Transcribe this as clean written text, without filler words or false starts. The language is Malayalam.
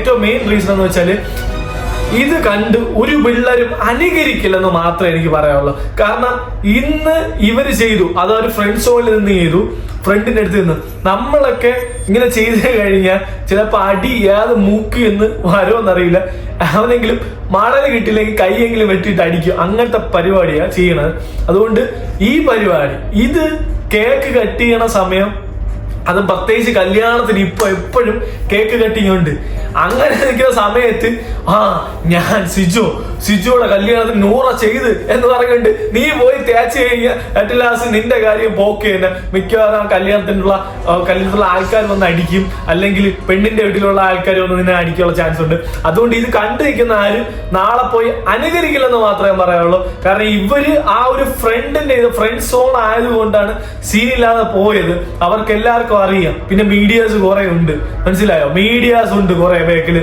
ഏറ്റവും മെയിൻ റീസൺ എന്ന് വെച്ചാല് ഇത് കണ്ട് ഒരു പിള്ളേരും അനുകരിക്കില്ലെന്ന് മാത്രമേ എനിക്ക് പറയാനുള്ളൂ. കാരണം ഇന്ന് ഇവര് ചെയ്തു, അതൊരു ഫ്രണ്ട് സോണിൽ നിന്ന് ചെയ്തു, ഫ്രണ്ടിന്റെ അടുത്ത് നിന്ന്. നമ്മളൊക്കെ ഇങ്ങനെ ചെയ്ത് കഴിഞ്ഞാൽ ചിലപ്പോ അടി ഏത് മൂക്ക് എന്ന് വരുമെന്നറിയില്ല. അവനെങ്കിലും മടല് കിട്ടില്ലെങ്കിൽ കൈയെങ്കിലും വെട്ടിയിട്ട് അടിക്കും. അങ്ങനത്തെ പരിപാടിയാ ചെയ്യണത്. അതുകൊണ്ട് ഈ പരിപാടി, ഇത് കേക്ക് കട്ട് ചെയ്യണ സമയം, അത് പ്രത്യേകിച്ച് കല്യാണത്തിന് ഇപ്പൊ എപ്പോഴും കേക്ക് കട്ടിങ് ഉണ്ട്. അങ്ങനെ നിൽക്കുന്ന സമയത്ത് ഞാൻ സിജോയുടെ കല്യാണത്തിന് നൂറ ചെയ്ത് എന്ന് പറയുന്നുണ്ട്. നീ പോയി തേച്ച് കഴിഞ്ഞാൽ അറ്റ് ലാസ്റ്റ് നിന്റെ കാര്യം പോക്ക് തന്നെ. മിക്കവാറും കല്യാണത്തിനുള്ള ആൾക്കാർ വന്ന് അടിക്കും, അല്ലെങ്കിൽ പെണ്ണിന്റെ വീട്ടിലുള്ള ആൾക്കാർ വന്ന് നിന്നെ അടിക്കാനുള്ള ചാൻസ് ഉണ്ട്. അതുകൊണ്ട് ഇത് കണ്ടു നിൽക്കുന്ന ആരും നാളെ പോയി അനുകരിക്കില്ലെന്ന് മാത്രമേ പറയാനുള്ളൂ. കാരണം ഇവര് ആ ഒരു ഫ്രണ്ട് സോൺ ആയതുകൊണ്ടാണ് സീനില്ലാതെ പോയത്. അവർക്ക് എല്ലാവർക്കും അറിയാം. പിന്നെ മീഡിയാസ് കുറെ ഉണ്ട്, മനസ്സിലായോ? മീഡിയാസ് ഉണ്ട് കുറെ ബേക്കില്.